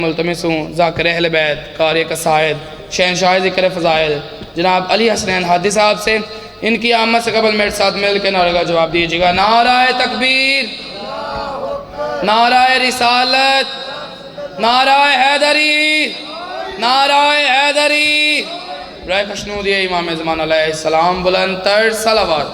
ملتمس ہوں ذاکر اہل بیت قاری قصائد شہنشاہ ذکر فضائل جناب علی حسنین ہادی صاحب سے ان کی آمد سے قبل میرے ساتھ مل کے نعرے کا جواب دیجیے گا۔ نعرہ تکبیر، نعرہ رسالت، نعرہ حیدری، نعرہ حیدری۔ برائے خوشنودی امام زمان علیہ السلام بلند تر صلوات۔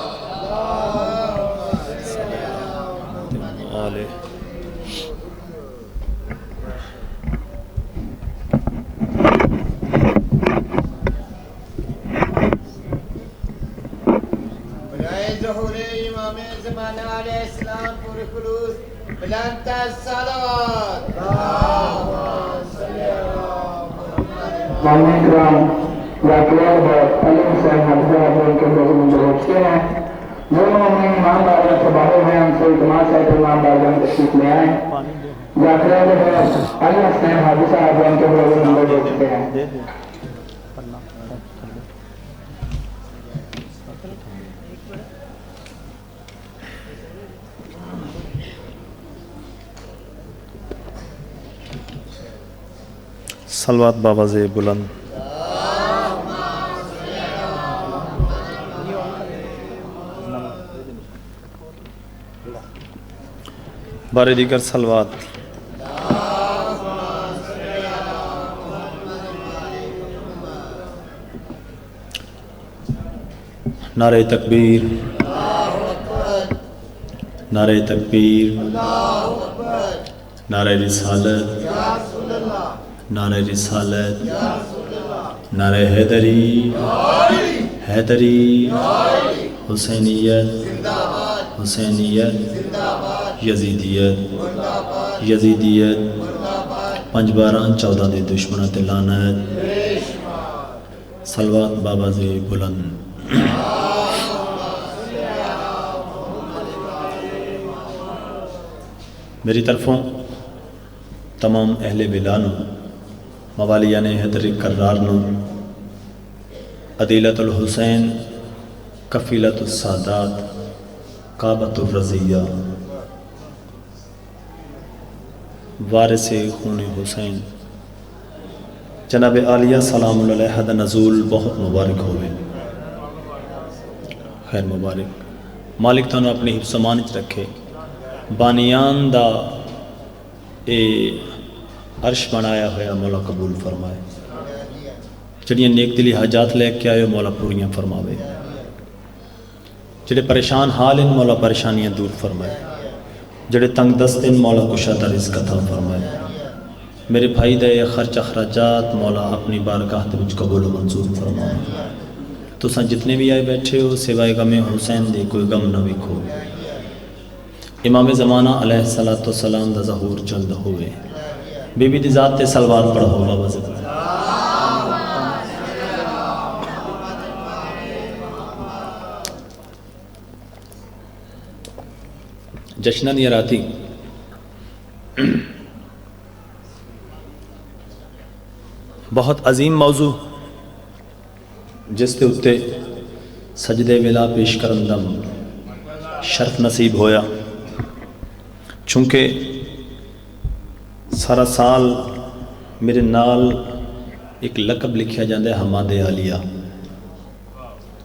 ظہور امام زمانہ علیہ السلام پر خلوص بلند صلوات۔ مامین کرام واقعات بہت علم سے حضرہ بول کے لوگ مجھے ہیں جو ہمیں امام بازار سے باہر ہیں، ہم سے اعتماد سے امام بازار تشریف لے آئیں۔ واقعات بہت علم سے حضرہ بول کے لوگ مجھے ہیں۔ صلوات باواز بلند۔ بار دیگر صلوات۔ نعرہ تکبیر، نعرہ تکبیر، نعرہ رسالت، نعرہ رسالت، نعرہ حیدری، حیدری، حسینیت، حسینیت، یزیدیت، یزیدیت، 5/12/14 دے دشمنوں تے لعنت۔ صلوات باواز بلند۔ میری طرفوں تمام اہل بلانو موالیان حیدر کرارنو عدیلت الحسین کفیلت السادات کعبۃ الرضیہ وارث خون حسین جناب عالیہ سلام علیہ دا نزول بہت مبارک ہوئے، خیر مبارک۔ مالک تانوں اپنی حفظ امان وچ رکھے، بانیان دا اے عرش بنایا ہوا مولا قبول فرمائے، جڑیاں نیک دلی حاجات لے کے آئے مولا پوریاں فرماوے، جڑے پریشان حال ان مولا پریشانیاں دور فرمائے، جڑے تنگ دست ان مولا کشادہ رزق عطا فرمائے۔ میرے بھائی دے خرچ اخراجات مولا اپنی بارگاہ دے وچ قبول و منظور فرمائے۔ تساں جتنے بھی آئے بیٹھے ہو سوائے غم حسین دے کوئی غم نہ وکھو۔ امام زمانہ علیہ السلام دا ظہور جلد ہوئے۔ بی بی دی ذات تے صلوات پڑھو بابا سے۔ جشنہ نیراتی بہت عظیم موضوع جس تے اتے سجدے ولا پیش کرندم شرف نصیب ہویا، چونکہ سارا سال میرے نال ایک لقب لکھیا جاندہ ہے حماد عالیہ،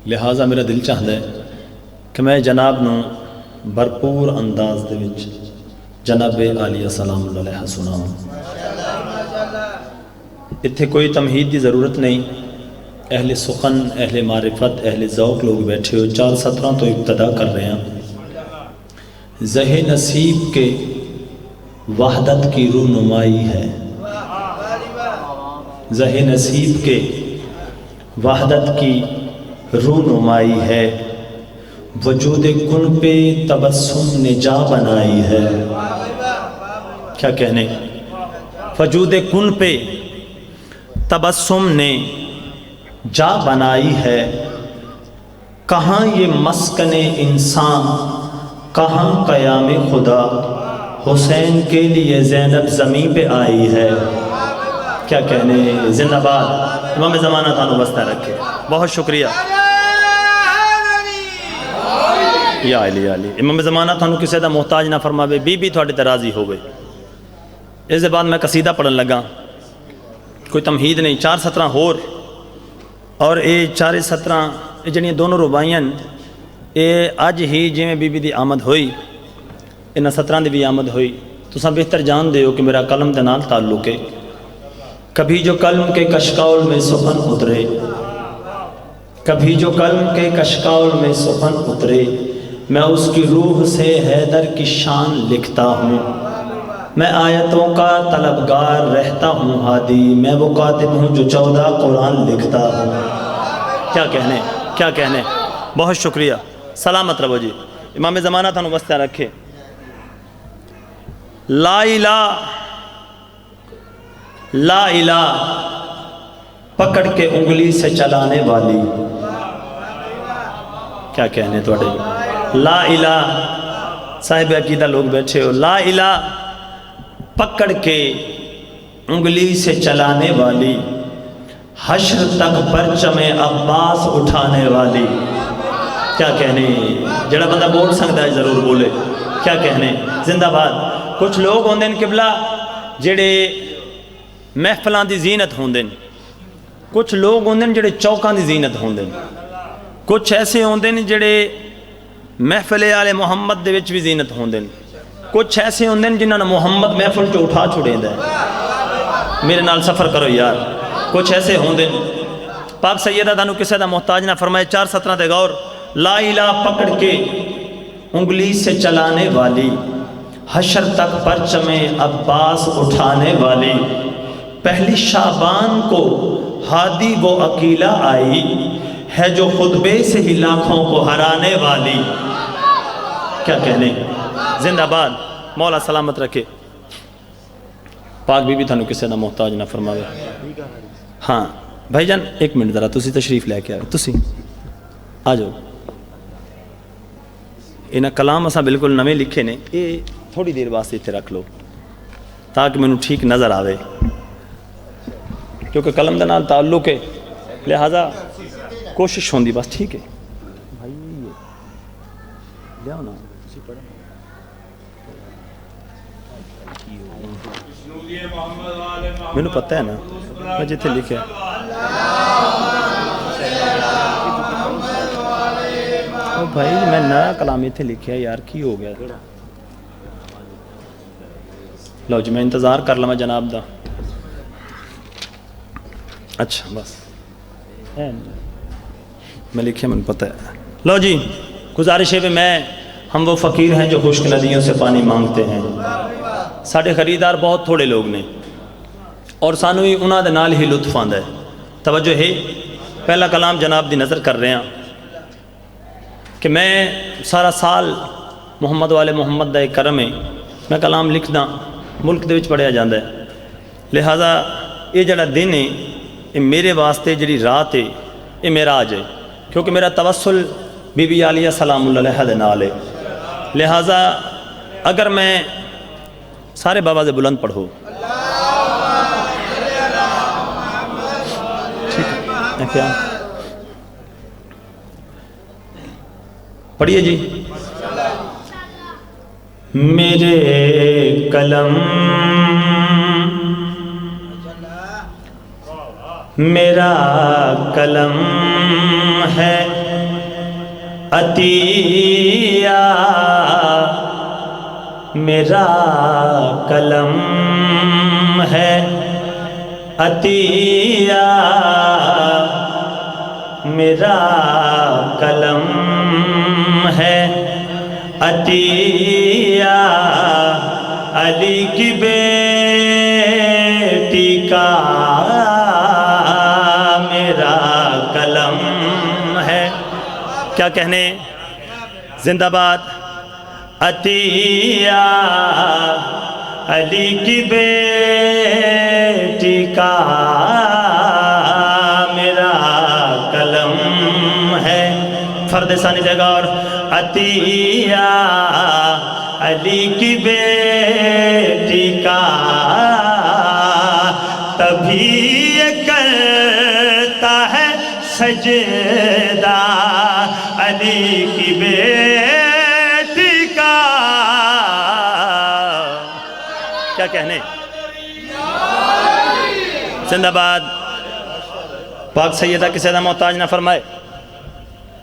لہٰذا میرا دل چاہتا ہے کہ میں جناب نو بھرپور انداز دے وچ جناب عالیہ سلام علیہ سناؤں۔ اتھے کوئی تمہید دی ضرورت نہیں، اہل سخن، اہل معرفت، اہل ذوق لوگ بیٹھے ہو۔ 4 سطروں تو ابتدا کر رہے ہیں۔ زہ نصیب کے وحدت کی رونمائی ہے، زہ نصیب کے وحدت کی رونمائی ہے، وجود کن پہ تبسم نے جا بنائی ہے۔ کیا کہنے؟ وجود کن پہ تبسم نے جا بنائی ہے، کہاں یہ مسکن انسان، کہاں قیام خدا، حسین کے لیے زینب زمین پہ آئی ہے۔ کیا کہنے؟ زندہ باد امام زمانہ تانوں بستہ رکھے۔ بہت شکریہ یا علی علی۔ امام زمانہ تانوں کسے دا محتاج نہ فرماوے، بی بی تھوڑے تے راضی ہوئے۔ اس دے بعد میں قصیدہ پڑھن لگا، کوئی تمہید نہیں، 4 سطراں ہور، اور یہ 4 سطراں یہ جڑیاں دونوں رباعیاں یہ اج ہی جویں بی بی دی آمد ہوئی انہاں سطراں دی بھی آمد ہوئی۔ تساں بہتر جان دے ہو کہ میرا قلم دے نال تعلق ہے۔ کبھی جو قلم کے کشکول میں سخن اترے، کبھی جو قلم کے کشکول میں سخن اترے، میں اس کی روح سے حیدر کی شان لکھتا ہوں۔ میں آیتوں کا طلبگار رہتا ہوں ہادی، میں وہ کاتب ہوں جو 14 قرآن لکھتا ہوں۔ کیا کہنے، کیا کہنے، بہت شکریہ، سلامت رہو جی، امام زمانہ تھانو واسطہ رکھے۔ لا الہ لا الہ پکڑ کے انگلی سے چلانے والی، کیا کہنے توڑے، لا الہ صاحب عقیدہ لوگ بیٹھے ہو، لا الہ پکڑ کے انگلی سے چلانے والی، حشر تک پرچم عباس اٹھانے والی، کیا کہنے، جڑا بندہ بول سکتا ہے ضرور بولے، کیا کہنے، زندہ باد۔ کچھ لوگ ہوندے ہیں قبلہ جڑے محفلان دی زینت ہوندے ہیں، کچھ لوگ ہوندے ہیں جڑے چوکاں دی زینت ہوندے ہیں، کچھ ایسے ہوندے ہیں جڑے محفل آل محمد دے وچ بھی زینت ہوندے ہیں، کچھ ایسے ہوندے ہیں جنہاں نے محمد محفل چو اٹھا چھوڑے دے، میرے نال سفر کرو یار، کچھ ایسے ہوندے ہیں۔ پاک سیدہ دانو کسے دا محتاج نہ فرمائے، 4 سطرہ دے غور، لا الہ پکڑ کے انگلی سے چلانے والی، حشر تک پرچم عباس اٹھانے والی، پہلی شعبان کو ہادی وہ اکیلا آئی ہے جو خطبے سے ہی لاکھوں کو ہرانے والی، کیا کہنے، زندہ باد، مولا سلامت رکھے۔ پاک بی بی تھانو کسے نہ محتاج نہ فرماوے۔ ہاں بھائی جان ایک منٹ ذرا تسی تشریف لے کے آئے، تسی آ جاؤ۔ انہاں کلام اساں بالکل نویں لکھے نے، یہ تھوڑی دیر واسطے اتنے رکھ لو تاکہ میں ٹھیک نظر آوے، کیونکہ قلم دے نال تعلق ہے، لہذا کوشش ہوندی بس، ٹھیک ہے بھائی، لیاؤ نا میں نے پتہ ہے نا، میں جتھے لکھے او بھائی میں نیا کلام اتنے لکھے یار، کی ہو گیا؟ لو جی میں انتظار کر لوں جناب دا، اچھا بس میں لکھے، میں پتہ ہے۔ لو جی گزارش ہے میں، ہم وہ فقیر ہیں جو خشک ندیوں سے پانی مانگتے ہیں، ساڑھے خریدار بہت تھوڑے لوگ نے، اور سانو ہی انہاں دے نال ہی لطف آندا ہے۔ توجہ ہے، پہلا کلام جناب دی نظر کر رہے ہیں کہ میں سارا سال محمد والے محمد دا ایک کرم ہے، میں کلام لکھدا ملک دے وچ پڑھیا جاندا ہے، لہذا یہ جڑا دن ہے یہ میرے واسطے جڑی رات ہے یہ معراج ہے، کیونکہ میرا توسل بی بی عالیہ سلام اللہ علیہا دے نال ہے، لہذا اگر میں سارے بابا سے بلند پڑھو، ٹھیک ہے کیا پڑھیے جی۔ میرے قلم میرا قلم ہے عطیہ، میرا قلم ہے عطیہ، میرا قلم ہے عطیہ، علی کی بیٹی کا میرا قلم ہے، کیا کہنے، زندہ باد، عطیہ علی کی بیٹی کا میرا قلم ہے، فرد ثانی دے گا، اور عطیہ علی کی بیٹی کا، تبھی یہ کرتا ہے سجدہ علی کی بیٹی کا، کیا کہنے، زندہ باد پاک سیدہ کسے دا محتاج نہ فرمائے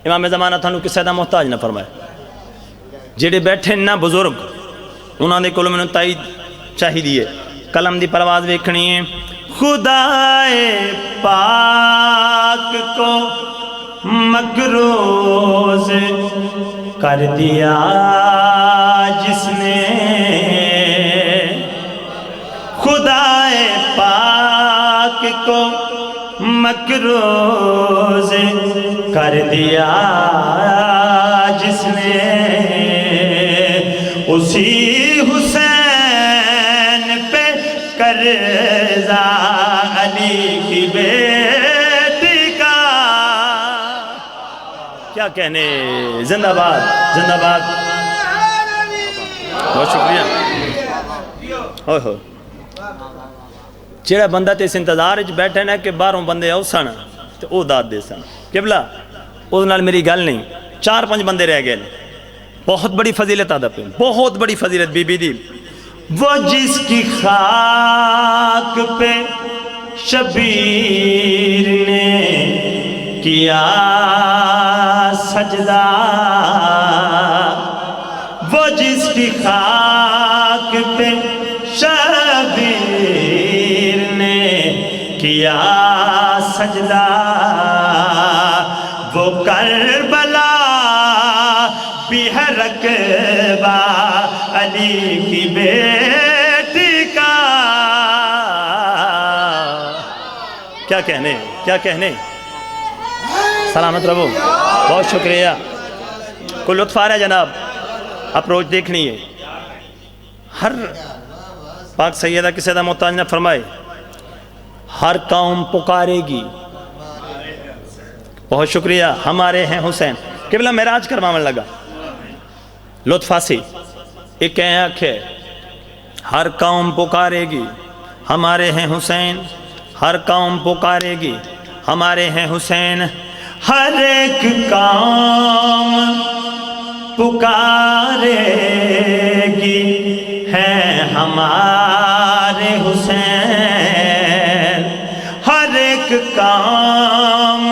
امام زمانہ تھانو کسے دا محتاج نہ فرمائے جڑے بیٹھے نہ بزرگ انہوں نے کلو میں تائید چاہی دیئے قلم دی پرواز ویکھنی ہے خدائے پاک کو مکروز کر دیا جس نے خدائے پاک کو مکروز کر دیا جس نے اسی حسین پہ قرضہ علی کی بیٹی کا کیا کہنے زندہ باد زندہ باد بہت شکریہ ہوئے ہوئے جیڑا بندہ تے اس انتظار اچ بیٹھے نا کہ باہروں بندے آؤ سن تو او داد دے سن قبلہ او نال میری گل نہیں 4-5 بندے رہ گئے بہت بڑی فضیلت آدھا پہ بہت بڑی فضیلت بی بی دی وہ جس کی خاک پہ شبیر نے کیا سجدہ وہ جس کی خاک پہ شبیر نے کیا سجدہ وہ کربلا بھی ہے رقبہ علی کی بیٹی کا کیا کہنے کیا کہنے سلامت رہو بہت شکریہ کوئی لطف آ رہا ہے جناب اپروچ دیکھنی ہے ہر پاک سیدہ کسی دا محتاج نہ فرمائے ہر قوم پکارے گی بہت شکریہ ہمارے ہیں حسین قبلہ معراج کروانے لگا لطف آسی ایک آنکھ ہے ہر قوم پکارے گی ہمارے ہیں حسین ہر قوم پکارے گی ہمارے ہیں حسین ہر ایک قوم پکارے گی ہیں ہمارے حسین ہر ایک قوم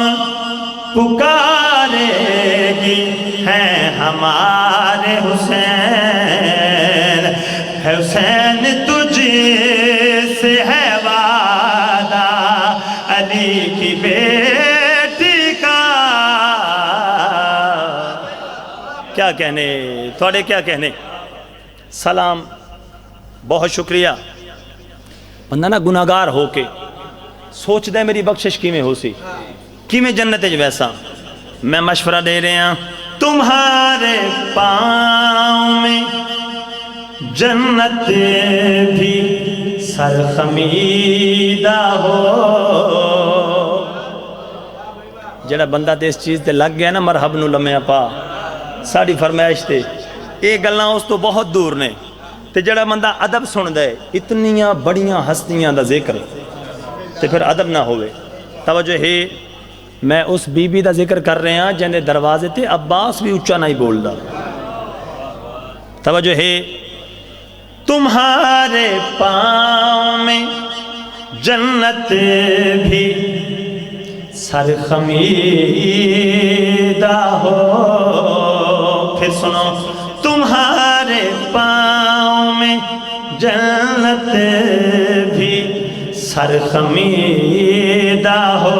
پکارے گی ہیں ہمارے حسین حسین تجھ سے ہے وعدہ علی کی بیٹی کا کیا کہنے تھوڑے کیا کہنے سلام بہت شکریہ بندہ نا گناہگار ہو کے سوچ دے میری بخشش کی میں ہو سی کی میں جنت ہے ویسا میں مشورہ دے رہے ہیں تمہارے پاؤں میں جنت بھی سرخمیدہ ہو جڑا بندہ تے اس چیز تے لگ گیا نا مرحب نو لمحہ پا ساڑی فرمائش تے ایک گلنا اس تو بہت دور نے تے جڑا بندہ ادب سن دے اتنیاں بڑیاں ہستیاں دا ذکر تے پھر ادب نہ ہوئے توجہ ہے میں اس بی بی دا ذکر کر رہے ہیں جن دروازے تے عباس بھی اچھا نہیں بول دا توجہ ہے تمہارے پاؤں میں جنت بھی سرخمیدہ ہو پھر سنو تمہارے پاؤں میں جنت بھی سرخمیدہ ہو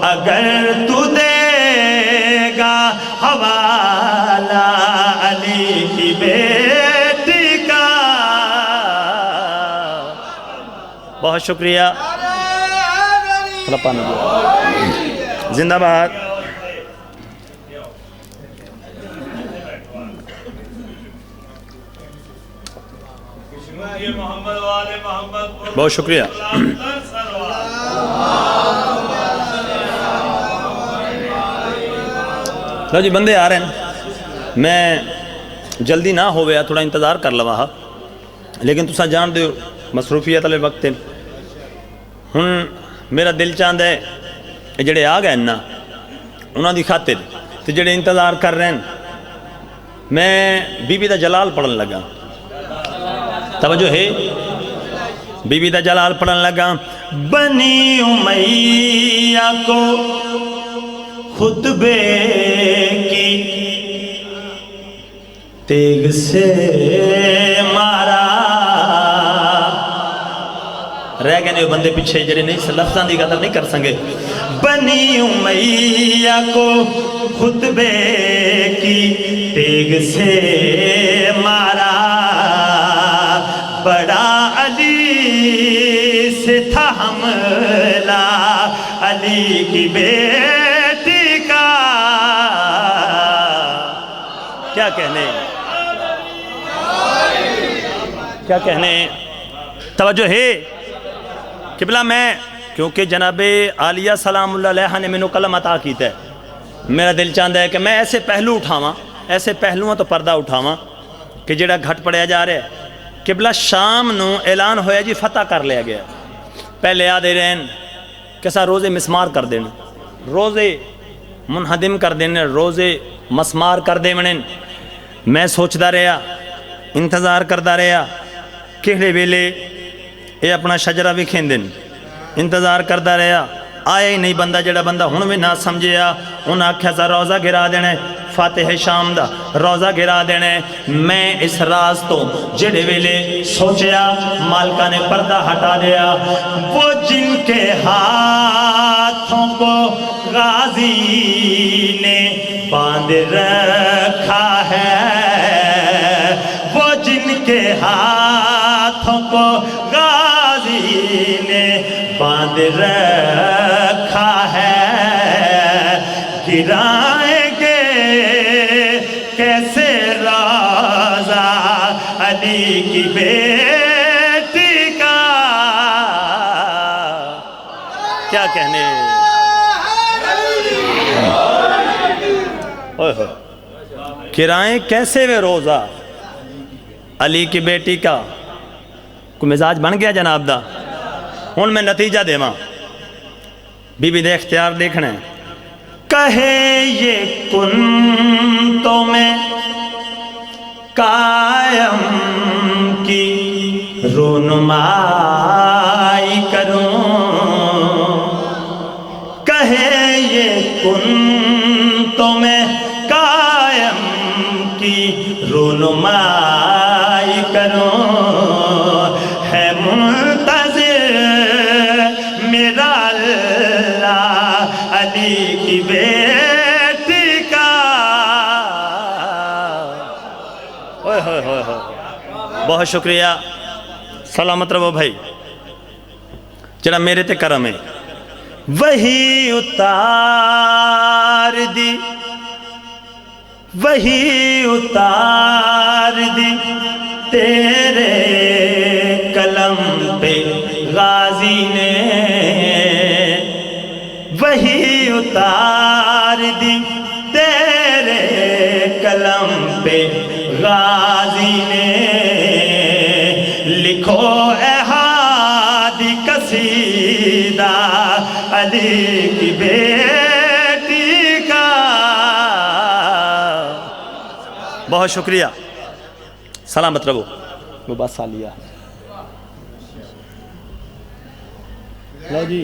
اگر تو دے گا حوالہ علی کی بیٹی کا بہت شکریہ زندہ باد بہت شکریہ لو جی بندے آ رہے ہیں میں جلدی نہ ہو گیا تھوڑا انتظار کر لوا لیکن تسا جان دو مصروفیت والے وقت ہن میرا دل چاہتا ہے جڑے آ گئے نا انہوں دی خاطر تے جڑے انتظار کر رہے ہیں میں بی بی دا جلال پڑھن لگا توجہ ہے بی بی دا جلال پڑھن لگا بنی امیہ کو خطبے کی تیگ سے مارا رہ گئے نے بندے پیچھے جڑے نہیں لفظاں دی قدر نہیں کر سکے بنی امیہ کو خطبے کی تیگ سے مارا بڑا علی سے تھا حملہ علی کی بیٹی کا کیا کہنے توجہ ہے قبلہ میں کیونکہ جناب عالیہ سلام اللہ علیہ نے میں کلم عطا کیتا ہے میرا دل چاہتا ہے کہ میں ایسے پہلو اٹھاواں ایسے پہلووں تو پردہ اٹھاواں کہ جڑا گھٹ پڑیا جا رہا ہے قبلہ شام نو اعلان ہویا جی فتح کر لیا گیا پہلے آدھے رہن کیسا روزے مسمار کر دینا روزے منہدم کر دینا روزے مسمار کر دے منن میں سوچتا رہا انتظار کرتا رہا کہڑے ویلے یہ اپنا شجرہ بھی کھیندن انتظار کرتا رہا آیا ہی نہیں بندہ جڑا بندہ ہن بھی نہ سمجھیا انہاں آکھیا سا روزہ گرا دینا فاتح شام دا روزہ گرا دینا میں اس راز تو جڑے ویلے سوچیا مالکہ نے پردہ ہٹا دیا وہ جن کے ہاتھوں کو غازی نے باندھ رکھا ہے وہ جن کے ہاتھوں کو غازی نے باندھ رکھا ہے گرائیں گے کیسے روزہ علی کی بیٹی کا کیا کہنے گرائیں کیسے وہ روزہ علی کی بیٹی کا کوئی مزاج بن گیا جناب دا ہن میں نتیجہ دے ماں بی بی دے اختیار دیکھنا ہے کہے یہ کن تو میں قائم کی رونمائی کروں کہے یہ کن تو میں قائم کی رونمائی کروں ہے منتظر میرا اللہ علی کی بیٹی کا بہت شکریہ سلامت رہو بھائی جڑا میرے تے کرم ہے وہی اتار دی تیرے قلم پہ غازی نے وہی اتار دی تیرے قلم پہ غازی نے لکھو اے ہادی قصیدہ علی کی بیٹی کا بہت شکریہ سلامت رہو وہ بات سالیہ لو جی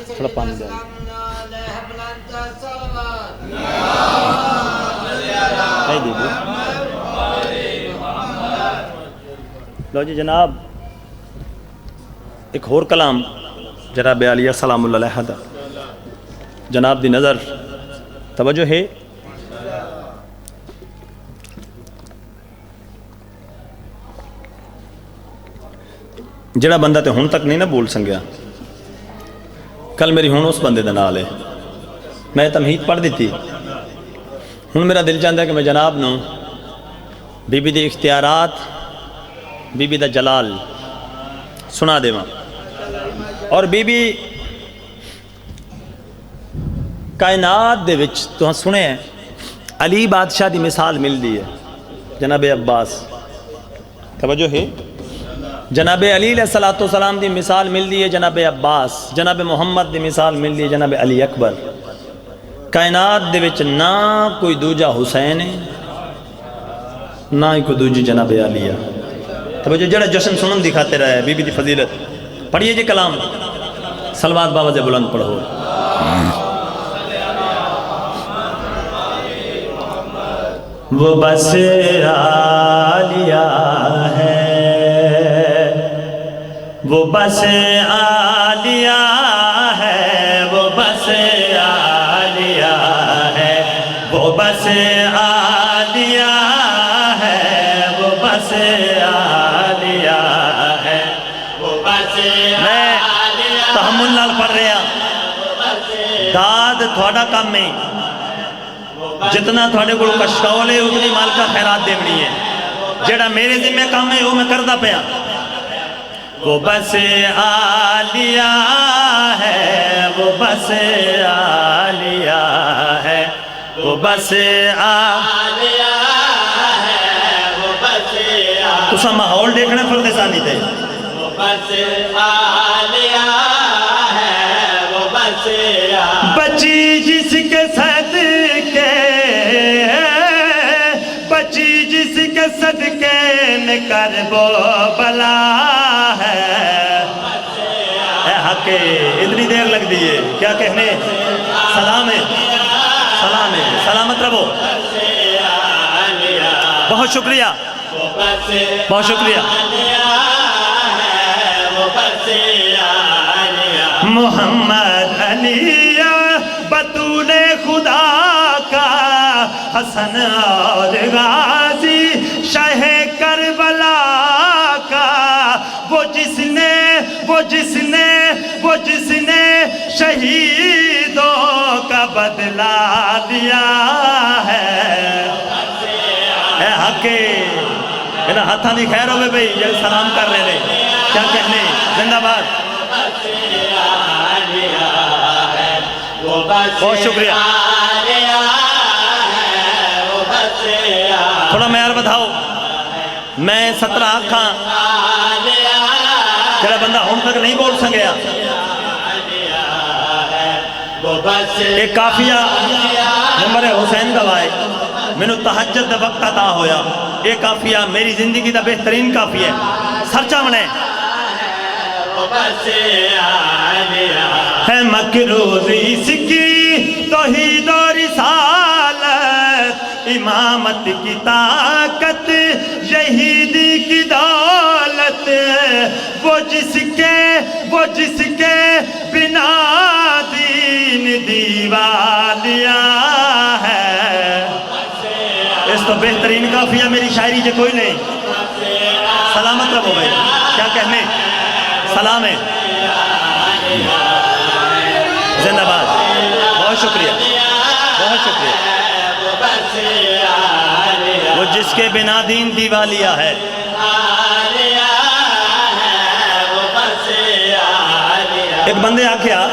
تھوڑا پانی دے لو جی جناب ایک اور کلام جناب عالیہ سلام اللہ علیہ دا جناب دی نظر توجہ ہے جڑا بندہ تے ہن تک نہیں نہ بول سنگیا کل میری ہن اس بندے دا نال ہے میں تمہید پڑھ دیتی ہن میرا دل چاہتا ہے کہ میں جناب نو بی بی دے اختیارات بی بی دا جلال سنا دے ماں اور بی بی کائنات دے وچ تو ہاں سنے ہیں علی بادشاہ دی مثال مل دی ہے جناب عباس توجہ ہے جناب علی علیہ السلام دی مثال مل دی ہے جناب عباس جناب محمد دی مثال مل دی ہے جناب علی اکبر کائنات دے وچ نہ کوئی دوجہ حسین ہے نہ ہی کوئی دوجی جناب علیہ تو جو جڑا جشن سنن دکھاتے رہے بی بی دی فضیلت پڑھیے جی کلام صلوات بابا سے بلند پڑھو وہ بس عالیہ ہے وہ بس عالیہ ہے وہ بس عالیہ ہے وہ بس عالیہ ہے وہ بس عالیہ ہے وہ بس میں تحمل نال پڑھ رہا داد تھوڑا کام ہے جتنا تھوڑے کو کشکول ہے اتنی مالکہ خیرات دیونی ہے جڑا میرے ذمہ کام ہے وہ میں کردہ پیا وہ بس عالیہ ہے وہ بس عالیہ ہے وہ بس عالیہ ہے وہ بس تو سا ماحول دیکھنے فردسانی تھے وہ بس عالیہ ہے وہ بس بچی جس کے صدقے بچی جس کے صدقے میں کرب و بلا ہے اے حق اتنی دیر لگ دیئے کیا کہنے سلام ہے سلام ہے سلامت رہو بہت شکریہ بہت شکریہ محمد علی بطول خدا کا حسن اور غازی شاہ کربلا کا وہ جس نے شہیدوں کا بدلہ دیا ہے اے حقے انہا ہاتھاں دی خیر ہوئے بھئی یہ سلام کر رہے ہیں کیا کہنے زندہ باد بہت شکریہ تھوڑا معیار بتاؤ میں 17 آنکھاں جڑا بندہ ہون تک نہیں بول سکیا ایک کافیہ نمبر حسین گوائے میں نے تحجد وقت عطا ہویا ایک کافیہ میری زندگی دا بہترین کافیہ سرچہ منے ہے مکروزی سکی توحید و رسالت امامت کی طاقت شہیدی کی دولت وہ جس کے بنا دین دیوالیا ہے اس تو بہترین کافیہ میری شاعری جو کوئی نہیں سلامت رہو بھائی کیا کہنے سلام ہے زندہ باد بہت شکریہ بہت شکریہ وہ جس کے بنا دین دیوالیہ ہے ایک بندے آکھیا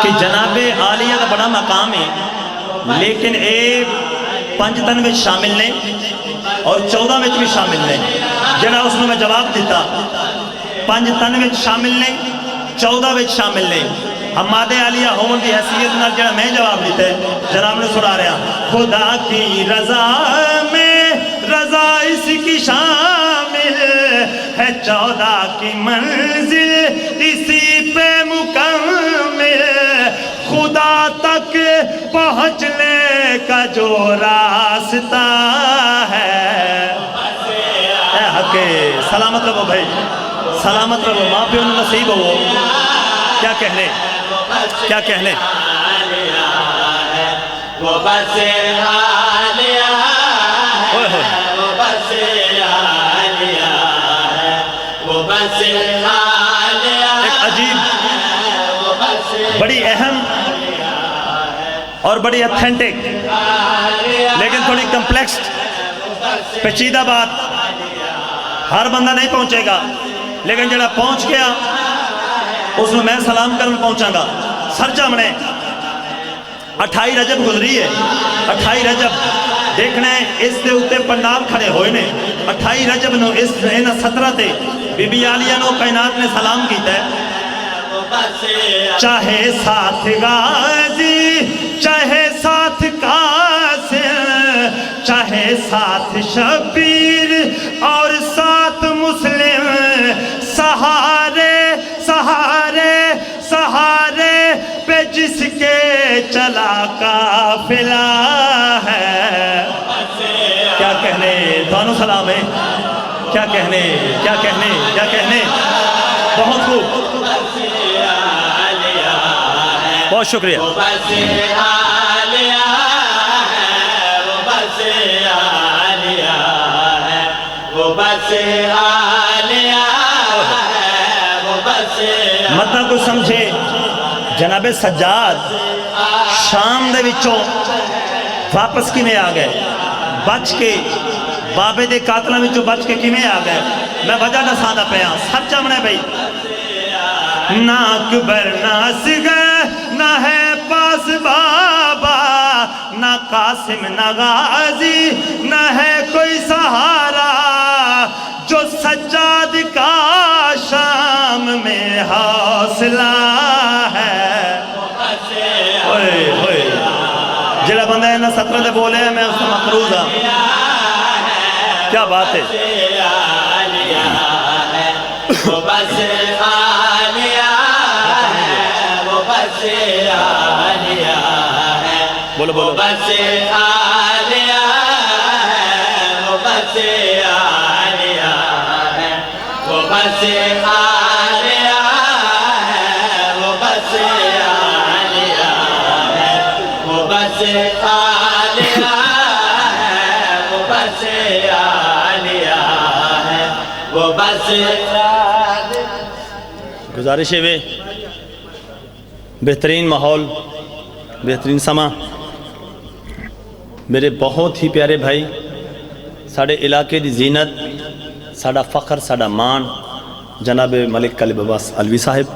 کہ جناب عالیہ کا بڑا مقام ہے لیکن ایک 5 تن وچ شامل نہیں اور 14 وچ بھی شامل نہیں جنہا اس نے میں جواب دیتا 5 تن وچ شامل نہیں 14 وچ شامل نہیں حماد عالیہ ہون دی حیثیت نہ جڑا میں جواب دیتے جناب نے سنا رہا خدا کی رضا میں رضا اس کی شامل ہے 14 کی منزل اسی پہ مکمل خدا تک پہنچنے کا جو راستہ ہے اے حق سلامت رہو بھائی سلامت رہو ماں پہ انہوں نصیب ہو کیا کہنے کیا کہنے وہ بس عالیہ ہے وہ بس عالیہ ہے وہ بس عالیہ ایک عجیب بڑی اہم اور بڑی اتھینٹک لیکن تھوڑی کمپلیکس پیچیدہ بات ہر بندہ نہیں پہنچے گا لیکن جڑا پہنچ گیا اس میں سلام کرنے پہنچاں گا سر جامنے 28 رجب گزری ہے 28 رجب دیکھنے اس دے اتے پنڈال کھڑے ہوئے نے 28 رجب نو اس 17 تے بی بی عالیہ نو کائنات نے سلام کیتا ہے چاہے ساتھ غازی چاہے ساتھ قاسم چاہے ساتھ شبیر اور ساتھ چلا قافلہ ہے. کیا کہنے دونوں سلام ہے. کیا کہنے کیا کہنے کیا کہنے. بہت خوب, بہت شکریہ. مطلب کو سمجھے جناب سجاد شام دے وچوں واپس کیویں آ گئے, بچ کے بابے دے قاتلاں وچوں بچ کے کیویں آ گئے. میں وجہ دساں دا پیاں سچ امنے بھائی. نہ اکبر نہ اصغر نہ ہے پاس بابا, نہ قاسم نہ غازی نہ ہے کوئی سہارا, جو سجاد کا شام میں حوصلہ ہے. ہوئے ہوئے جڑا بندہ ہے نا سطرہ دے بولے ہیں میں اس سے مقروض ہوں. کیا بات ہے. بولو بولو. گزارش ہے بہترین ماحول, بہترین سما. میرے بہت ہی پیارے بھائی, ساڑھے علاقے دی زینت, ساڑھا فخر, ساڑھا مان جناب ملک قلب عباس علوی صاحب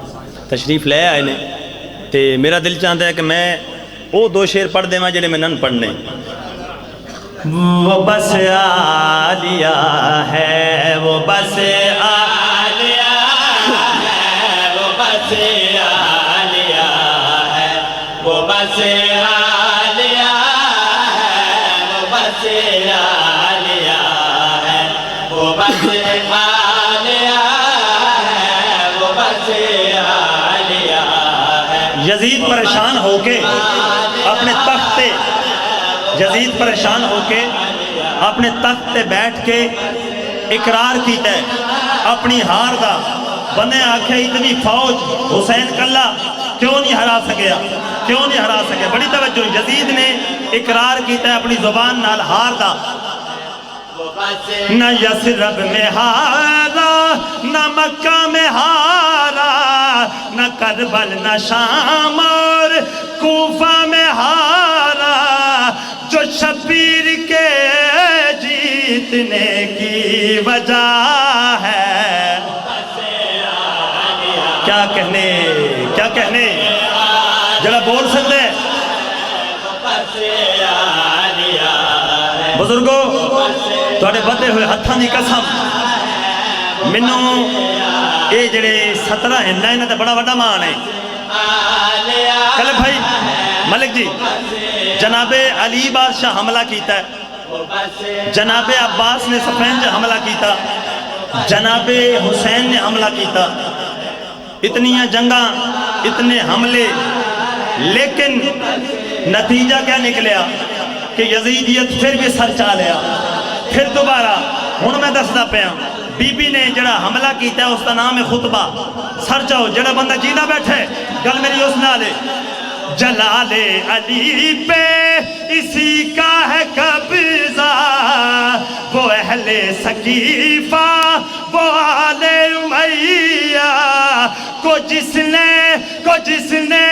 تشریف لے آئے نے. تے میرا دل چاہتا ہے کہ میں وہ دو شعر پڑھ دے جڑے میں نن پڑھنے. وہ بس آ لیا ہے, وہ بس آ لیا ہے, وہ بس آ لیا ہے, وہ بس آ لیا ہے, وہ بس آ لیا ہے, وہ بس آ لیا ہے, وہ بس آ لیا ہے. یزید پریشان ہو کے اپنے تخت پہ, یزید پریشان ہو کے اپنے تخت پہ بیٹھ کے اقرار کیتا ہے اپنی ہار دا. بندے آکھے اتنی فوج حسین کلا کیوں نہیں ہرا سکیا, کیوں نہیں ہرا سکیا. بڑی توجہ, یزید نے اقرار کیتا ہے اپنی زبان نال ہار دا. نہ یثرب میں ہارا, نہ مکہ میں ہارا, نہ کربل نہ شام اور کوفہ میں ہارا, جو شبیر کے جیتنے کی وجہ ہے. کیا کہنے کیا کہنے, جڑا بول سکتے ہیں. بزرگوں تھوڑے بدے ہوئے ہتھاں دی قسم, منوں اے جڑے 17 ہیں نا انہاں تے بڑا وڈا مان ہے. کل بھائی ملک جی, جناب علی بادشاہ حملہ کیتا ہے, جناب عباس نے صفین سے حملہ کیتا, جناب حسین نے حملہ کیتا. اتنی جنگاں, اتنے حملے, لیکن نتیجہ کیا نکلیا کہ یزیدیت پھر بھی سر چا لیا. پھر دوبارہ ہن میں دسدا پیا, بی بی نے جڑا حملہ کیتا ہے اس کا نام ہے خطبہ. سر چاہو جڑا بندہ جینا بیٹھے گل میری اس نال ہے. جلال علی پہ اسی کا ہے قبضہ, وہ اہل سقیفہ وہ آل امیہ, کو جس نے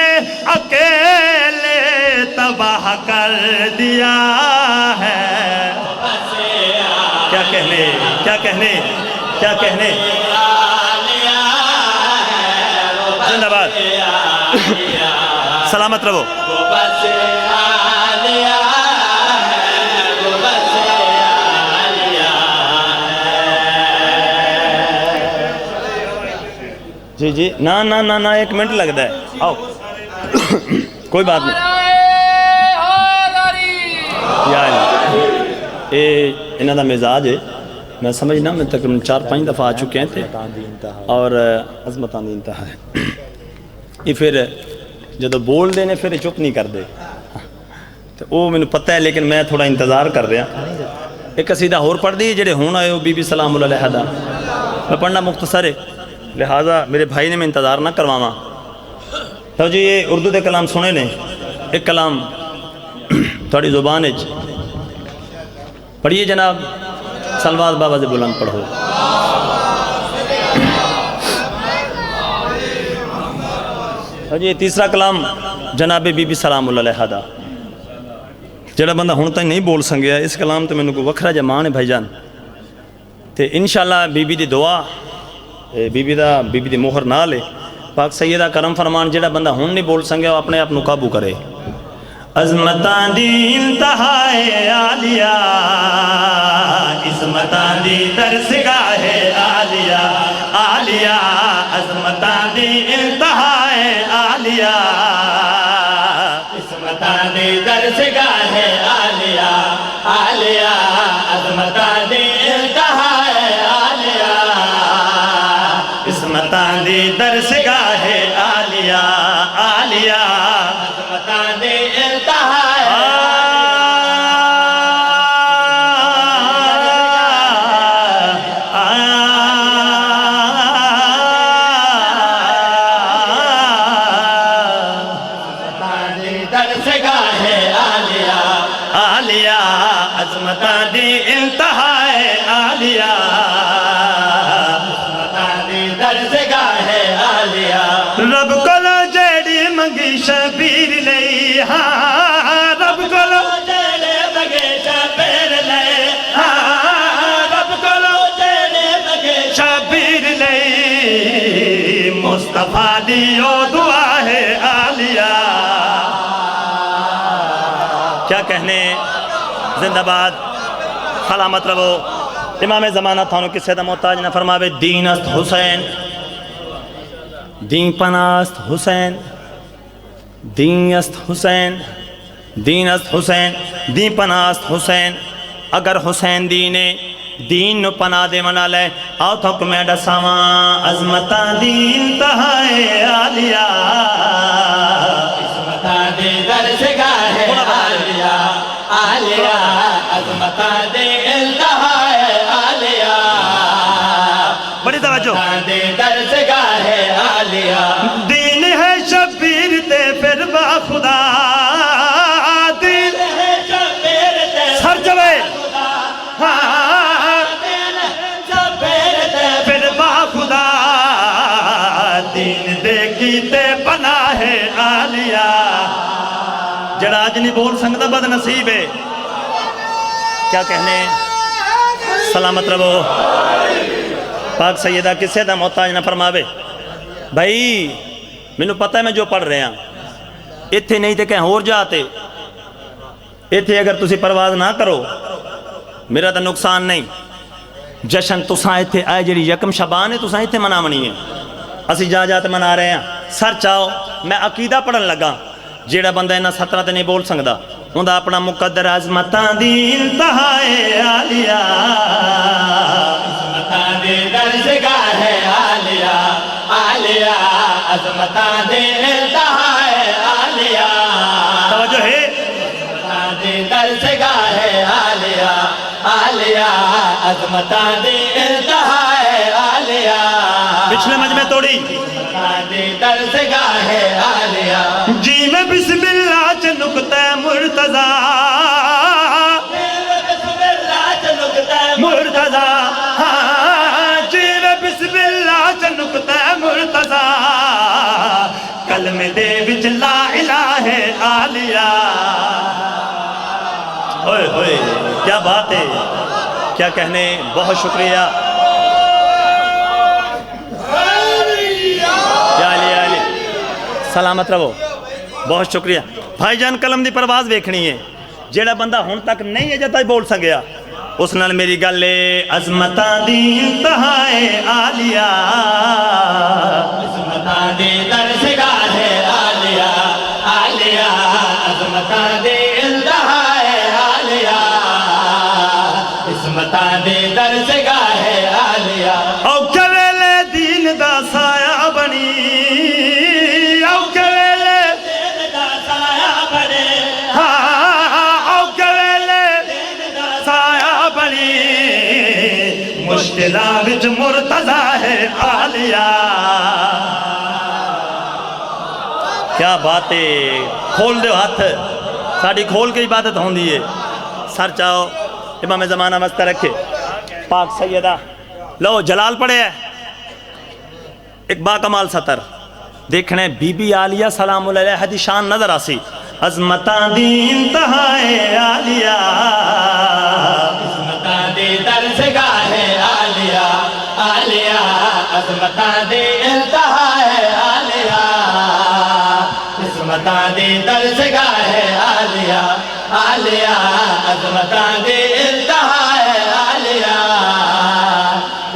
اکیلے تباہ کر دیا ہے. کیا کہنے کیا کہنے کیا کہنے. زندہ باد, سلامت رہو. جی جی نا نا نا نا ایک منٹ لگتا ہے, آؤ کوئی بات نہیں. یہ انہوں دا مزاج ہے, میں سمجھنا میں تقریباً 4-5 دفعہ آ چکے ہیں تھے اور عظمتان دی انتہا ہے. یہ پھر ਜਦੋਂ ਬੋਲਦੇ ਨੇ ਫਿਰ ਇਹ ਚੁੱਪ ਨਹੀਂ ਕਰਦੇ ਤੇ ਉਹ ਮੈਨੂੰ ਪਤਾ ਹੈ ਲੇਕਿਨ ਮੈਂ ਥੋੜਾ ਇੰਤਜ਼ਾਰ ਕਰ ਰਿਹਾ ਇੱਕ ਕਸੀਦਾ ਹੋਰ ਪੜ੍ਹਦੀ ਜਿਹੜੇ ਹੁਣ ਆਏ ਹੋ ਬੀਬੀ ਸਲਾਮ ਅਲੈਹਾ ਦਾ میں پڑھنا مختصر ہے لہٰذا میرے بھائی نے میں انتظار نہ کرواواں تو جی یہ اردو دے کلام سنے نے ایک کلام تھوڑی زبان ہے پڑھیے جناب سلوات بابا سے بلند پڑھو تو جی تیسرا کلام جناب بی بی سلام علیہا دا جڑا بندہ ہن تک نہیں بول سنگیا اس کلام تو میں کو وکھرا جا مان ہے بھائی جان تے انشاءاللہ بی بی دی دعا بی بی دی مہر نال ہے پاک سیدہ کرم فرمان جڑا بندہ ہن نہیں بول سنگیا وہ اپنے آپ نو قابو کرے عظمتاں دی انتہائے عالیہ عظمتاں دی درسگاہ عالیہ عالیہ عظمتاں دی انتہائے عالیہ عظمتاں دی درسگاہ عالیہ عالیہ عظمتاں دی عظمتاں دی درسگاہ عالیہ عالیہ عظمتاں دی انتہا عظمتاں دی درسگاہ عالیہ عالیہ عظمتاں دی انتہا عالیہ رب کولو جیڑی منگی شبیر لئی ہاں رب کولو جیڑی منگی شبیر لئی ہاں رب کولو جیڑی منگی شبیر لئی مصطفیٰ دیو دعا ہے عالیہ کیا کہنے زندہ باد سلامت رہو امام زمانہ تھانو کس سے دا محتاج نہ فرماوے دین است حسین دین پناست حسین دین است حسین دین است حسین دین پناست حسین اگر حسین دینے دین نو پناہ دے منا لے آؤ تھوک میں ڈساواں عظمتاں دین تہائے عالیہ عظمتاں دی درسگاہ عالیہ عالیہ عظمتاں دی انتہائے عالیہ بڑی توجہ دے درسگاہ عالیہ دین ہے شبیر تے پھر با خدا دین ہے شبیر تے سر جوے دین ہے شبیر تے پھر با خدا دین دے کیتے پناہ عالیہ جڑا آج نہیں بول سکتا بد نصیب ہے کیا کہنے سلامت رہو پاک سیدہ کسے دا محتاج نہ فرماوے بھائی میں نے پتہ ہے میں جو پڑھ رہے ہیں اتھے نہیں تے کہیں اور جاتے اتھے اگر تسی پرواز نہ کرو میرا تا نقصان نہیں جشن تساں اتھے آئے جڑی یکم شبان ہے تساں اتھے منا منی ہے اسی جا جاتے منا رہے ہیں سر چاہو میں عقیدہ پڑھن لگا جیڑا بندہ انہا سترہ تے نہیں بول سکتا ہوں دا اپنا مقدر عظمتاں دی انتہائے عالیہ عظمتاں دی درسگاہ عالیہ عالیہ عظمتاں دی انتہائے عالیہ توجہ ہے عظمتاں دی درسگاہ عالیہ عالیہ عظمتاں دی انتہائے عالیہ پچھلے مجمع توڑی عظمتاں دی درسگاہ عالیہ جی میں بسم اللہ چ نکتہ مرتضی مرتضی جی میں بسم اللہ چ نکتہ مرتضی کلمے دے وچ لا الہ عالیہ ہوئے ہوئے کیا بات ہے کیا کہنے بہت شکریہ سلامت رہو بہت شکریہ بھائی جان کلم دی پرواز ویکھنی ہے جیڑا بندہ ہون تک نہیں ہے جاتا ہی بول سکیا اس نال میری گل ہے عظمتاں دی انتہائے عالیہ عظمتاں دی درسگاہ عالیہ عالیہ عظمتاں دی انتہائے عالیہ عظمتاں دی درسگاہ عالیہ او کلے دین دا سایہ بنی او کلے وچ مرتضی ہے عالیہ. کیا بات ہے, کھول دو ہاتھ, ساڑی کھول کے عبادت ہوندی ہے. سر چاہو امام زمانہ مستہ رکھے پاک سیدہ. لو جلال پڑھے ہے ایک با کمال سطر دیکھنے بی بی عالیہ سلام علیہ حدی شان نظر آسی. عظمتاں دی انتہائے عالیہ, عظمتاں دی درسگاہ عالیہ, عالیہ عظمتاں دی انتہائے عالیہ, عظمتاں دی درسگاہ عالیہ, عالیہ عظمتاں دی انتہائے عالیہ,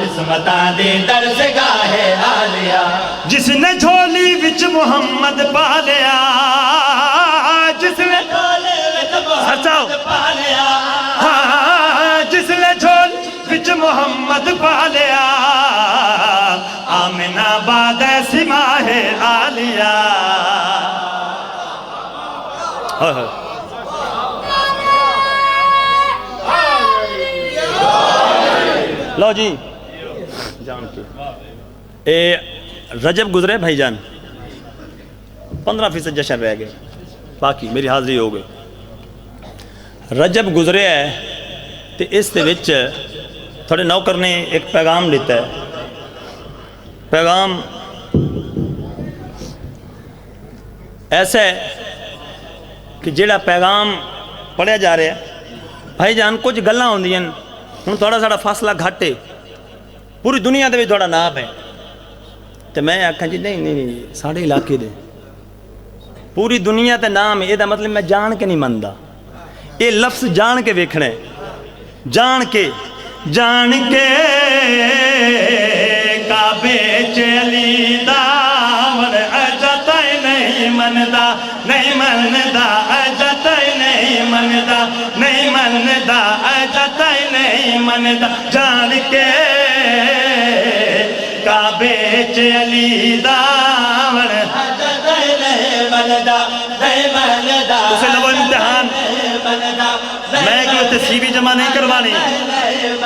عظمتاں دی درسگاہ عالیہ. جس نے جھولی وچ محمد پالیا, جس نے محمد پالیا, ہاں جس نے جھول وچ محمد پالیا, آمنہ باد سماہ عالیہ. لو جی جان کے اے رجب گزرے بھائی جان, 15% جشن رہ گئے, باقی میری حاضری ہو گئی. رجب گزرے ہے تو اس دے وچ تھوڑے نوکر نے ایک پیغام لیتا ہے. پیغام ایسا ہے کہ جیڑا پیغام پڑھیا جا رہا ہے بھائی جان کچھ گلاں ہوندیاں ہن تھوڑا ساڑا فاصلہ گھٹے, پوری دنیا دے بھی تھوڑا نام ہے تو میں آکھاں جی نہیں ساڑے علاقے دے پوری دنیا تے نام ہے, یہ دا مطلب میں جان کے نہیں مندا, یہ لفظ جان کے ویکھنے, جان کے کعبے چ علی دا ور اجت نہیں مندا, نہیں مندا اجت نہیں مندا, نہیں مندا اجت نہیں مندا, جان کے کعبے چ علی دا ور اجت نہیں مندا, نہیں مندا اسے لو امتحان میں کہ وہ تصیبی جمع نہیں کروانی,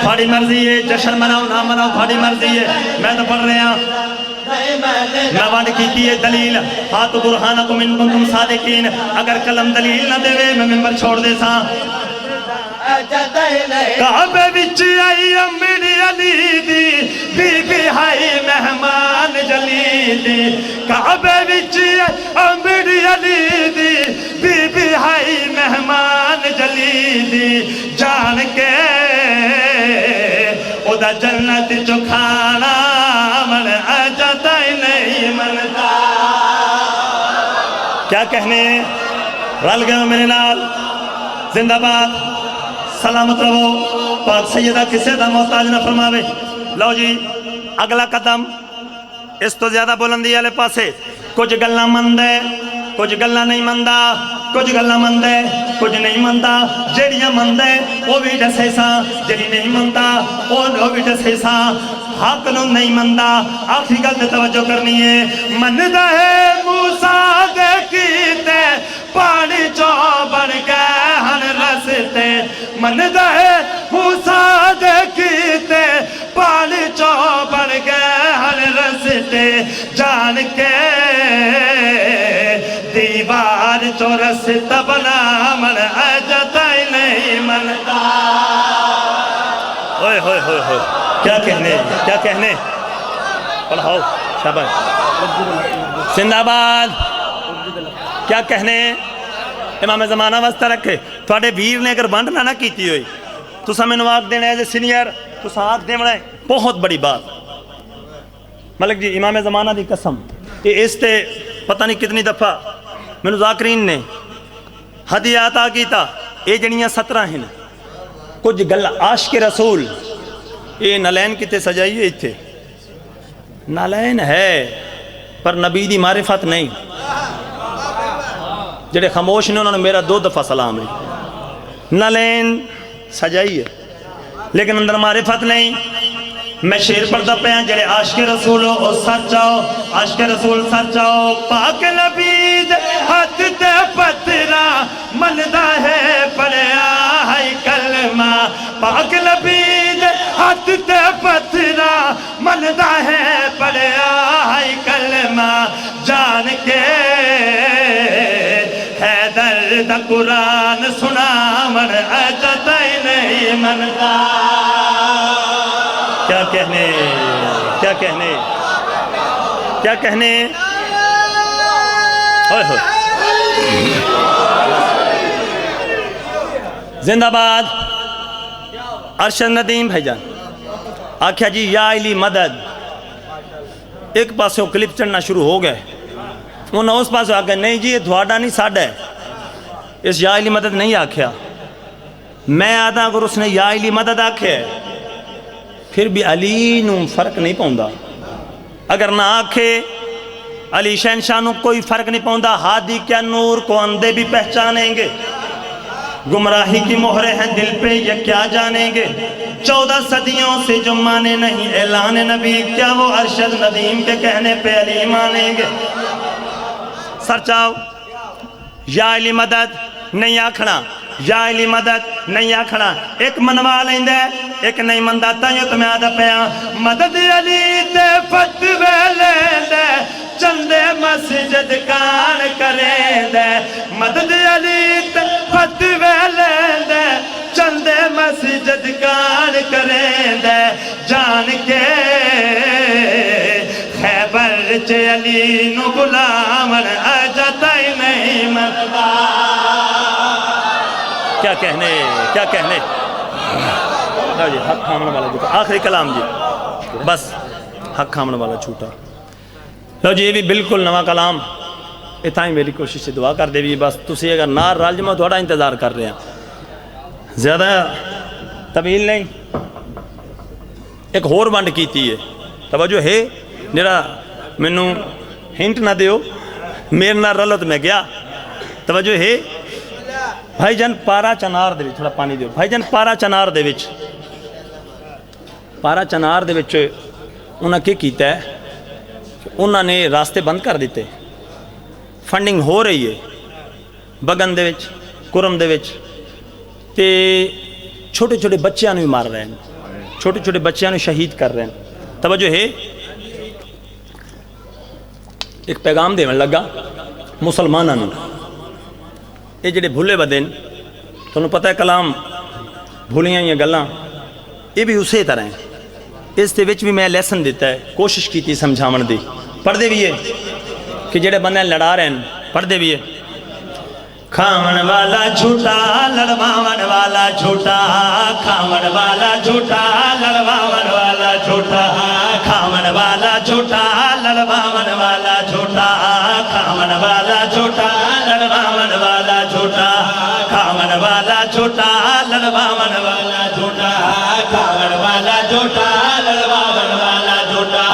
پھاڑی مرضی ہے جشن مناؤ نہ مناؤ پھاڑی مرضی ہے. میں تو پڑھ رہا میں وعد کی ہے دلیل ہاتھ برہانکم ان کنتم صادقین, اگر کلم دلیل نہ دے میں ممبر چھوڑ دے ساں. کعبے وچ آئی امڑی علی دی بی بی ہائی مہمان جلی دی, کعبے وچ امڑی علی دی بی بی ہائی مہمان جلی دی, جان کے او دا جنت چو کھانا من اجتا ہی نہیں منتا. کیا کہنے, رل گئے میرے نال, زندہ باد سلامت رہو, پاک سیدہ کسے دا محتاج نہ فرماوے. لو جی اگلا قدم اس تو زیادہ بلندی والے پاسے, کچھ گلاں مند ہے کچھ گلاں نہیں مندا, کچھ گلاں مند ہے کچھ نہیں مندا, جیڑیاں مند ہے وہ بھی دسے ساں, جیڑی نہیں مندا وہ بھی دسے ساں. حق نو نہیں مندا, آخری گل تے توجہ کرنی ہے. مندا ہے موسیٰ دے کیتے پانی چو بڑھ گئے ہن رستے, مندا ہے موسیٰ دے کیتے پانی چو بڑھ گئے ہن رستے, جان کے دیوار چو رستا بنا من اجتا ہی نہیں منتا. ہوئے ہوئے ہوئے ہوئے کیا کہنے, کیا کہنے, پڑھاؤ شاباش, زندہ باد. کیا کہنے, امام زمانہ واسطہ رکھے تھوڑے ویر نے اگر بانڈ نہ کیتی ہوئی تو سمیں نواق دینا ہے سینئر تو ساتھ دینا ہے, بہت بڑی بات. ملک جی امام زمانہ دی قسم یہ اس تے پتہ نہیں کتنی دفعہ میں ذاکرین نے ہدیہ عطا کیتا, یہ جنیاں 17 ہیں. کچھ گل عاشق رسول یہ نالین کتے سجائیے اتھے, نالین ہے پر نبی دی معرفت نہیں. جڑے خاموش نے انہوں نے میرا 2 دفعہ سلام لی. نالین سجائیے لیکن اندر معرفت نہیں. میں شیر پڑھتا پہ ہیں جڑے عاشق رسول ہو سچاؤ, عاشق رسول سچاؤ, پاک نبی دے ہاتھ تے پترا مندا ہے پڑھیا ہے کلمہ, پاک نبی دے ہاتھ تے پترا مندا ہے پڑھیا ہے کلمہ جان کے حیدر دا قرآن سنا من اجتا ہی نہیں مندا کیا کہنے کیا کہنے کیا کہنے ہوئے ہوئے زندہ باد ارشد ندیم بھائی جان آکھیا جی یا علی مدد ایک پاسے وہ کلپ چڑھنا شروع ہو گئے انہوں نے اس پاسے آکھیا نہیں جی یہ دھواڑا نہیں ساڑھا ہے اس یا علی مدد نہیں آکھیا میں آدھا اگر اس نے یا علی مدد آکھیا ہے پھر بھی علی نو فرق نہیں پاؤندا اگر نہ آکھے علی شہنشاہ نو کوئی فرق نہیں پاؤندا ہادی کیا نور کو اندھے بھی پہچانیں گے گمراہی کی مہریں ہیں دل پہ یہ کیا جانیں گے 14 صدیوں سے جو مانے نہیں اعلان نبی کیا وہ ارشد ندیم کے کہنے پہ علی مانیں گے سر چاو یا علی مدد نہیں آکھنا یا علی مدد نہیں آکھنا ایک منوا لیندے ایک نہیں مندہ تائیوں تو میں آدھا پیا مدد علی تے فتوے لیندے چندے مسجد کان کریں دے مدد علی تے فتوے لیندے چندے مسجد کان کریں دے جان کے خیبر چے علی نو غلامن اجتا ہی نہیں مندا کیا کہنے کیا کہنے جی حق کھامنے والا جھوٹا آخری کلام جی بس حق کھامنے والا جھوٹا لو جی یہ بھی بالکل نوا کلام اتنا ہی میری کوشش سے دعا کر دے بھی بس تسی اگر نار رال جمع تھوڑا انتظار کر رہے ہیں زیادہ طویل نہیں ایک ہور بانڈ کیتی ہے توجہ ہے جرا مینوں ہنٹ نہ دیو میرے نہ رلو تو میں گیا توجہ ہے بھائی جان پارا چنار دے وچ تھوڑا پانی دیو بھائی جان پارا چنار دے وچ انہاں کی کیتا ہے انہاں نے راستے بند کر دیتے فنڈنگ ہو رہی ہے بگن دے وچ کرم دے وچ تے چھوٹے چھوٹے بچیاں بھی مار رہے ہیں چھوٹے چھوٹے بچیاں بھی شہید کر رہے ہیں توجہ ہے ایک پیغام دیون لگا مسلمانوں نے یہ جڑے بھولے بدن تمہیں پتہ ہے کلام بھولیاں یہ گلاں یہ بھی اسی طرح ہیں اس دے وچ بھی میں لیسن دیتا ہے کوشش کی تھی سمجھاون دی پڑھ دے بھی ہے کہ جڑے بندے لڑا رہے ہیں پڑھ دے بھی ہے کھاون والا جھوٹا لڑواون والا جھوٹا کھاون والا جھوٹا لڑواون والا جھوٹا کھاون والا جھوٹا لڑواون والا جھوٹا کھاون والا جھوٹا لڑواون والا جھوٹا کھاون والا جھوٹا لڑواون والا جھوٹا کھاون والا جھوٹا لڑواون والا جھوٹا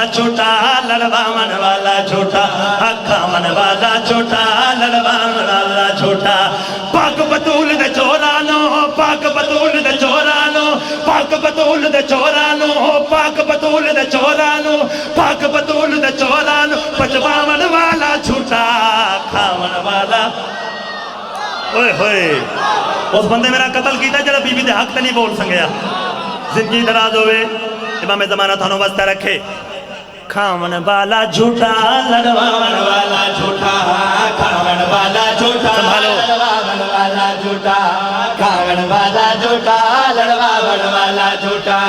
چھوٹا لڑواون والا چھوٹا کھاون والا چھوٹا لڑواون والا چھوٹا پاک بطول دے چورانو پاک بطول دے چورانو پاک بطول دے چورانو پاک بطول دے چورانو پاک بطول دے چورانو پچواون والا چھوٹا کھاون والا اوئے ہوئے اس بندے میرا قتل کیتا جڑا بی بی دے حق تے نہیں بول سکیا زندگی دراز ہوئے امام زمانہ تھانو واسطے رکھے کھاون والا جھوٹا لڑواون والا جھوٹا کھاون والا جھوٹا لڑواون والا جھوٹا کھاون والا جھوٹا لڑواون والا جھوٹا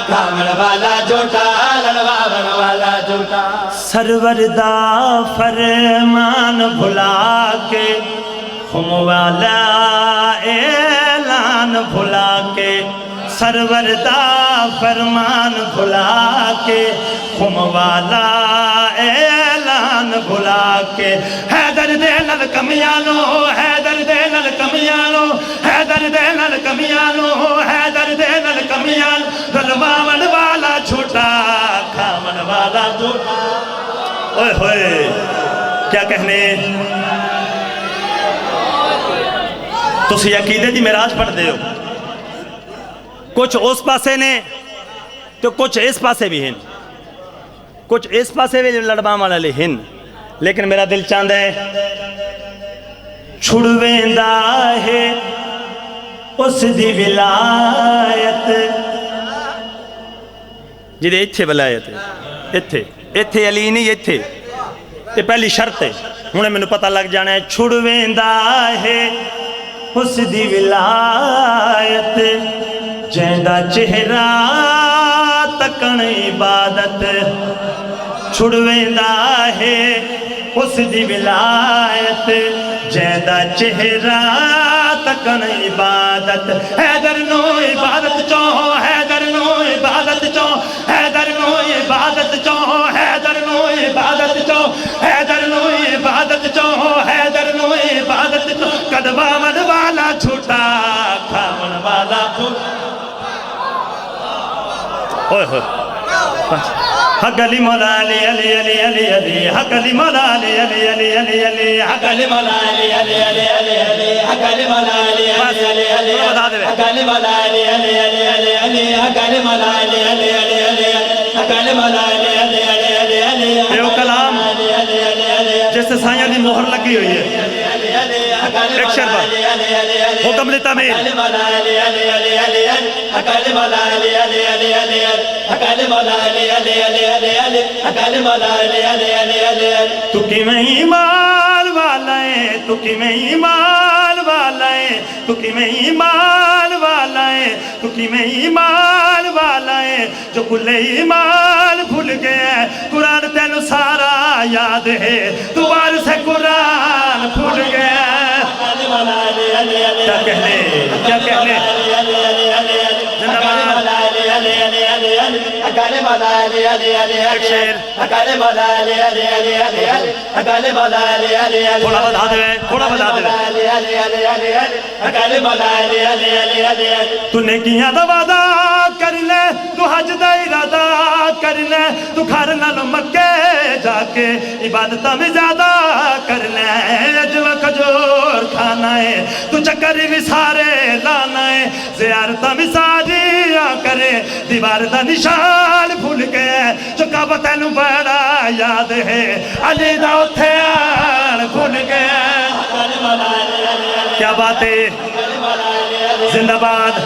کھاون والا جھوٹا لڑواون والا جھوٹا سرور دا فرمان بھلا کے خم والا اعلان بھلا کے سرور دا فرمان بھلا کے خم والا اعلان بھلا کے حیدر دے نل کمیانو حیدر دے نل کمیانو حیدر دے نل کمیانو حیدر دے نل کمیانو رلواون والا چھوٹا کھاون والا چھوٹا اوئے ہوئے کیا کہنے تسی عقیدے دی معراج پڑھ دے ہو کچھ اس پاسے نے تو کچھ اس پاسے بھی ہیں کچھ اس پاسے بھی لڑباں والے ہیں لیکن میرا دل چاہتا ہے چھڑویندا ہے اس دی ولایت جدے اتھے ولایت ہے اتھے علی نہیں اتھے یہ پہلی شرط ہے انہیں میں نے پتہ لگ جانا ہے چھڑویندا ہے اس دی ولایت جیندہ چہرہ تکن عبادت چھڑویندا ہے اس دی ولایت جیندہ چہرہ تکن عبادت حیدر نو عبادت چاہو حیدر نو عبادت چاہو حیدر نو عبادت چاہو حیدر نو عبادت چاہو حیدر نو عبادت چاہو حیدر نو عبادت چاہو کدبا من والا چھوٹا کھامن والا چھوٹا ہوئے ہوئے حق علی مولا علی علی علی علی علی حق علی مولا علی علی علی علی علی حق علی مولا علی علی علی علی علی حق علی مولا علی علی علی علی حق علی مولا علی علی علی علی علی حق علی مولا علی علی علی علی حق علی مولا علی علی علی علی علی یہ وہ کلام جس سے سائیاں دی مہر لگی ہوئی ہے ایک شعر پر حکم لی تعمیر تو کی میں ایمان والا ہے تو کی میں ایمان والا ہے تو کی میں ایمان والا ہے تو کی میں ایمان والا ہے جو کل ایمان بھول گیا ہے قرآن تینو سارا یاد ہے تو وارث ہے قرآن بھول گیا ہے کیا کہنے کیا کہنے زندہ باد ایک شعر تھوڑا بتا دے تھوڑا بتا دے تو نے کیا دا وعدہ کر لے تو حج دا ارادہ کر لے تو گھر نال مکے جا کے عبادتہ میں زیادہ کر لے اجوا کھجور کھانا ہے تو چکر بھی سارے لانا ہے زیارتہ میں ساریاں کرے دیوار دا نشان بھول گئے جو کعبہ تینوں بڑا یاد ہے علی دا اتھے آن بھول گئے کیا بات ہے زندہ باد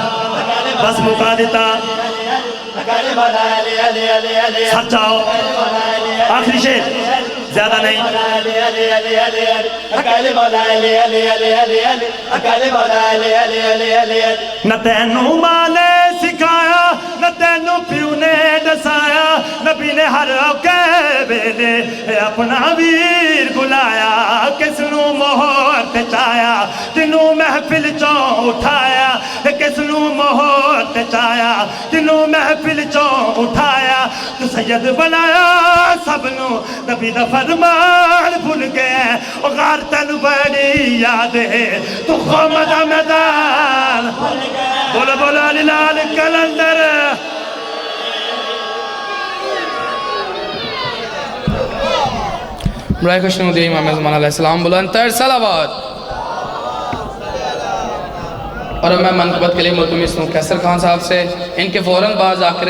بس مکا دیتا سب جاؤ آخری شیر زیادہ نہیں نہ تینوں ماں نے سکھایا نہ تینوں پیو نے دسایا نبی نے ہر اوکے بیلے اپنا ویر بلایا کس نو مہور تے چایا تینوں محفل چوں اٹھایا کس نو مہور تے چایا تینوں محفل چوں اٹھایا تو سید بنایا سب نو نبی دا فرمان بھول گئے اور غار تن بڑی یاد ہے تو قوم دا میدان بولا بولا علی لال کلندر برائے خوش نمودی امام زمان علیہ السلام بلندتر صلوات اور میں منقبت کے لیے ملتمس ہوں کیسر خان صاحب سے ان کے فوراً بعد آخر